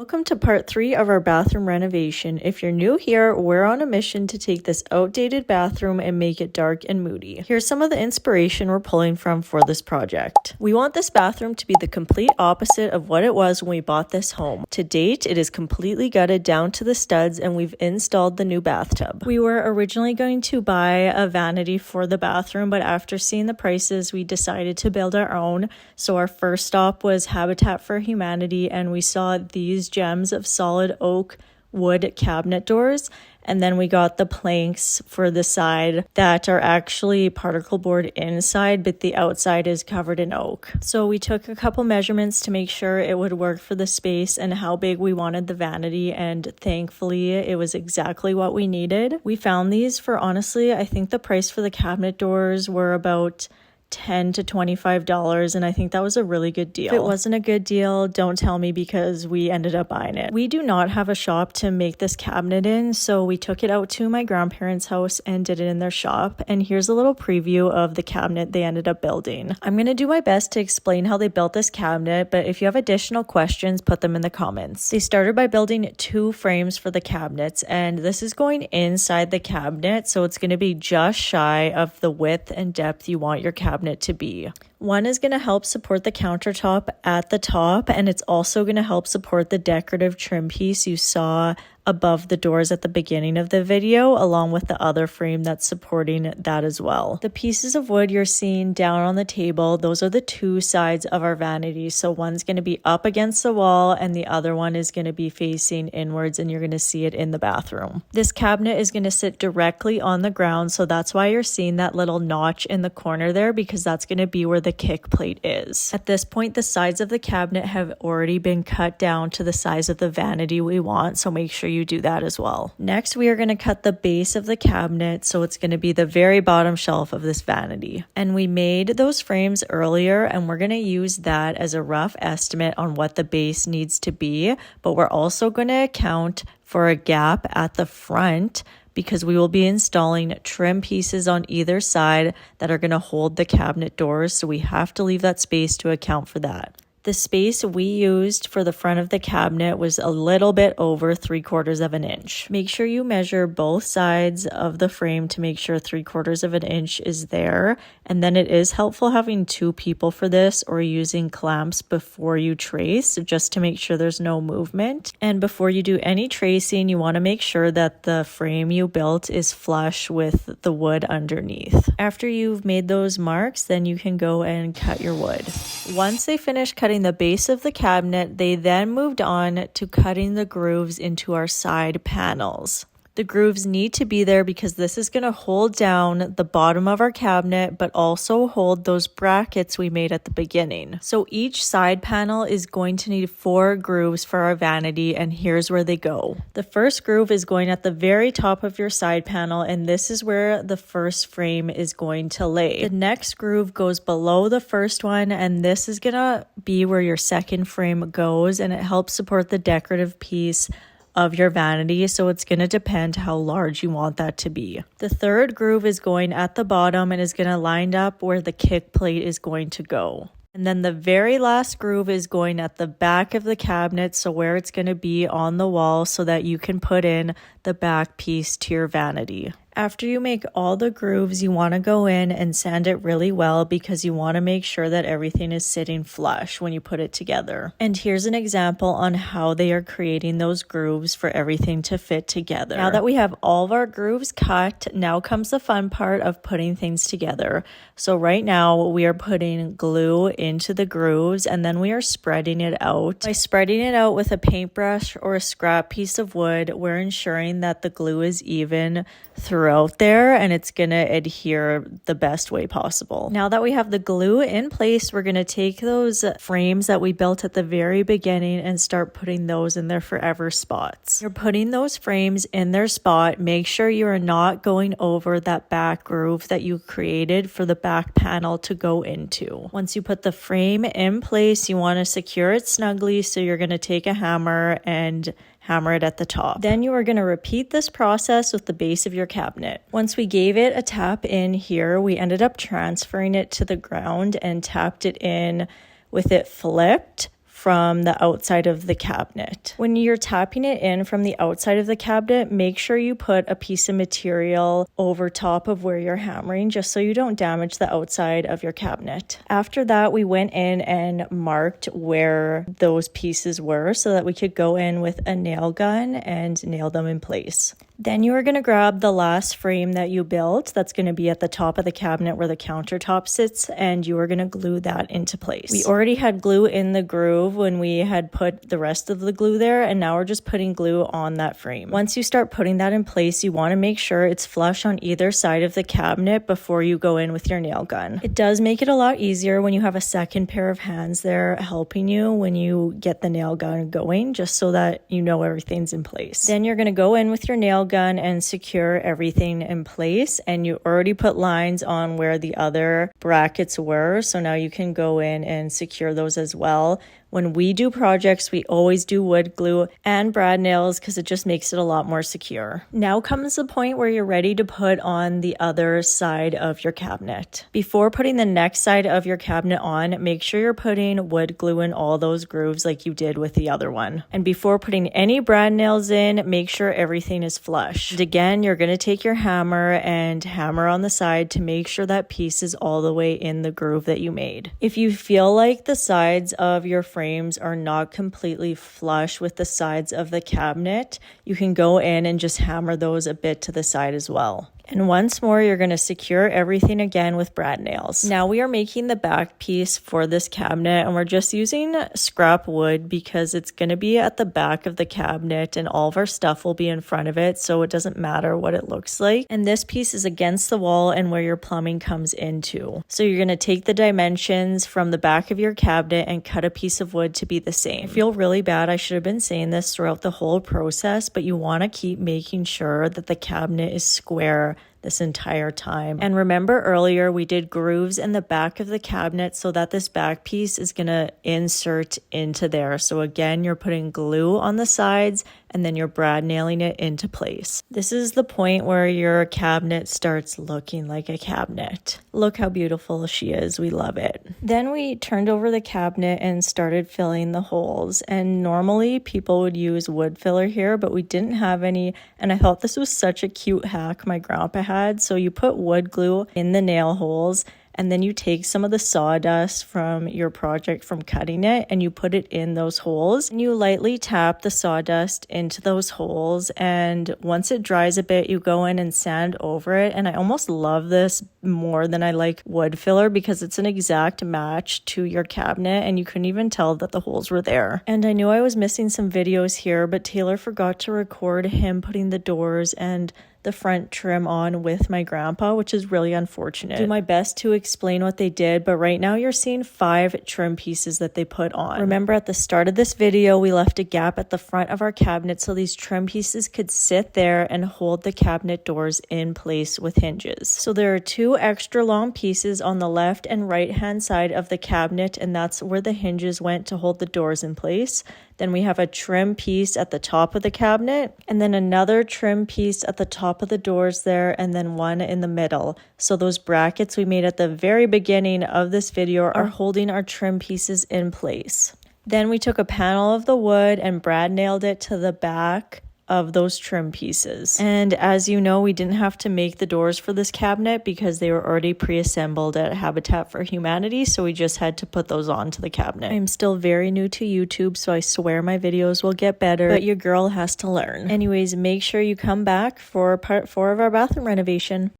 Welcome to part 3 of our bathroom renovation. If you're new here, we're on a mission to take this outdated bathroom and make it dark and moody. Here's some of the inspiration we're pulling from for this project. We want this bathroom to be the complete opposite of what it was when we bought this home. To date, it is completely gutted down to the studs and we've installed the new bathtub. We were originally going to buy a vanity for the bathroom, but after seeing the prices, we decided to build our own. So our first stop was Habitat for Humanity, and we saw these gems of solid oak wood cabinet doors, and then we got the planks for the side that are actually particle board inside, but the outside is covered in oak. So we took a couple measurements to make sure it would work for the space and how big we wanted the vanity, and thankfully it was exactly what we needed. We found these for, honestly, I think the price for the cabinet doors were about $10 to $25, and I think that was a really good deal. If it wasn't a good deal, don't tell me, because we ended up buying it. We do not have a shop to make this cabinet in, so we took it out to my grandparents' house and did it in their shop. And here's a little preview of the cabinet they ended up building. I'm gonna do my best to explain how they built this cabinet, but if you have additional questions, put them in the comments. They started by building 2 frames for the cabinets, and this is going inside the cabinet, so it's gonna be just shy of the width and depth you want your cabinet to be. One is going to help support the countertop at the top, and it's also going to help support the decorative trim piece you saw above the doors at the beginning of the video, along with the other frame that's supporting that as well. The pieces of wood you're seeing down on the table, those are the 2 sides of our vanity. So one's going to be up against the wall and the other one is going to be facing inwards, and you're going to see it in the bathroom. This cabinet is going to sit directly on the ground, so that's why you're seeing that little notch in the corner there, because that's going to be where the kick plate is. At this point, the sides of the cabinet have already been cut down to the size of the vanity we want, so make sure you do that as well. Next, we are going to cut the base of the cabinet, so it's going to be the very bottom shelf of this vanity. And we made those frames earlier, and we're going to use that as a rough estimate on what the base needs to be, but we're also going to account for a gap at the front, because we will be installing trim pieces on either side that are going to hold the cabinet doors, so we have to leave that space to account for that. The space we used for the front of the cabinet was a little bit over 3/4 of an inch. Make sure you measure both sides of the frame to make sure 3/4 of an inch is there. And then it is helpful having 2 people for this, or using clamps before you trace, just to make sure there's no movement. And before you do any tracing, you want to make sure that the frame you built is flush with the wood underneath. After you've made those marks, then you can go and cut your wood. Once they finish cutting the base of the cabinet, they then moved on to cutting the grooves into our side panels. The grooves need to be there because this is going to hold down the bottom of our cabinet, but also hold those brackets we made at the beginning. So each side panel is going to need 4 grooves for our vanity, and here's where they go. The first groove is going at the very top of your side panel, and this is where the first frame is going to lay. The next groove goes below the first one, and this is going to be where your second frame goes, and it helps support the decorative piece of your vanity, so it's going to depend how large you want that to be. The third groove is going at the bottom and is going to line up where the kick plate is going to go. And then the very last groove is going at the back of the cabinet, so where it's going to be on the wall, so that you can put in the back piece to your vanity. After you make all the grooves, you want to go in and sand it really well, because you want to make sure that everything is sitting flush when you put it together. And here's an example on how they are creating those grooves for everything to fit together. Now that we have all of our grooves cut, now comes the fun part of putting things together. So right now we are putting glue into the grooves, and then we are spreading it out. By spreading it out with a paintbrush or a scrap piece of wood, we're ensuring that the glue is even throughout there, and it's going to adhere the best way possible. Now that we have the glue in place, we're going to take those frames that we built at the very beginning and start putting those in their forever spots. You're putting those frames in their spot. Make sure you are not going over that back groove that you created for the back panel to go into. Once you put the frame in place, you want to secure it snugly, so you're going to take a hammer and hammer it at the top. Then you are going to repeat this process with the base of your cabinet. Once we gave it a tap in here, we ended up transferring it to the ground and tapped it in with it flipped from the outside of the cabinet. When you're tapping it in from the outside of the cabinet, make sure you put a piece of material over top of where you're hammering, just so you don't damage the outside of your cabinet. After that, we went in and marked where those pieces were so that we could go in with a nail gun and nail them in place. Then you are going to grab the last frame that you built that's going to be at the top of the cabinet where the countertop sits, and you are going to glue that into place. We already had glue in the groove when we had put the rest of the glue there, and now we're just putting glue on that frame. Once you start putting that in place, you want to make sure it's flush on either side of the cabinet before you go in with your nail gun. It does make it a lot easier when you have a second pair of hands there helping you when you get the nail gun going, just so that you know everything's in place. Then you're going to go in with your nail gun and secure everything in place, and you already put lines on where the other brackets were, so now you can go in and secure those as well. When we do projects, we always do wood glue and brad nails because it just makes it a lot more secure. Now comes the point where you're ready to put on the other side of your cabinet. Before putting the next side of your cabinet on, make sure you're putting wood glue in all those grooves like you did with the other one. And before putting any brad nails in, make sure everything is flush. And again, you're going to take your hammer and hammer on the side to make sure that piece is all the way in the groove that you made. If you feel like the sides of your frames are not completely flush with the sides of the cabinet, you can go in and just hammer those a bit to the side as well. And once more, you're going to secure everything again with brad nails. Now we are making the back piece for this cabinet, and we're just using scrap wood because it's going to be at the back of the cabinet and all of our stuff will be in front of it, so it doesn't matter what it looks like. And this piece is against the wall and where your plumbing comes into. So you're going to take the dimensions from the back of your cabinet and cut a piece of wood to be the same. I feel really bad. I should have been saying this throughout the whole process, but you want to keep making sure that the cabinet is square this entire time. And remember earlier we did grooves in the back of the cabinet so that this back piece is going to insert into there. So again, you're putting glue on the sides and then you're brad nailing it into place. This is the point where your cabinet starts looking like a cabinet. Look how beautiful she is. We love it. Then we turned over the cabinet and started filling the holes. And normally people would use wood filler here, but we didn't have any. And I thought this was such a cute hack my grandpa had. So you put wood glue in the nail holes, and then you take some of the sawdust from your project from cutting it and you put it in those holes, and you lightly tap the sawdust into those holes, and once it dries a bit, you go in and sand over it. And I almost love this more than I like wood filler because it's an exact match to your cabinet and you couldn't even tell that the holes were there. And I knew I was missing some videos here, but Taylor forgot to record him putting the doors and the front trim on with my grandpa, which is really unfortunate. Do my best to explain what they did, but right now you're seeing 5 trim pieces that they put on. Remember at the start of this video, we left a gap at the front of our cabinet so these trim pieces could sit there and hold the cabinet doors in place with hinges. So there are 2 extra long pieces on the left and right hand side of the cabinet, and that's where the hinges went to hold the doors in place. Then we have a trim piece at the top of the cabinet, and then another trim piece at the top of the doors there, and then one in the middle. So those brackets we made at the very beginning of this video are holding our trim pieces in place. Then we took a panel of the wood and brad nailed it to the back of those trim pieces. And as you know, we didn't have to make the doors for this cabinet because they were already pre-assembled at Habitat for Humanity, so we just had to put those onto the cabinet. I'm still very new to YouTube, so I swear my videos will get better, but your girl has to learn. Anyways, make sure you come back for part 4 of our bathroom renovation.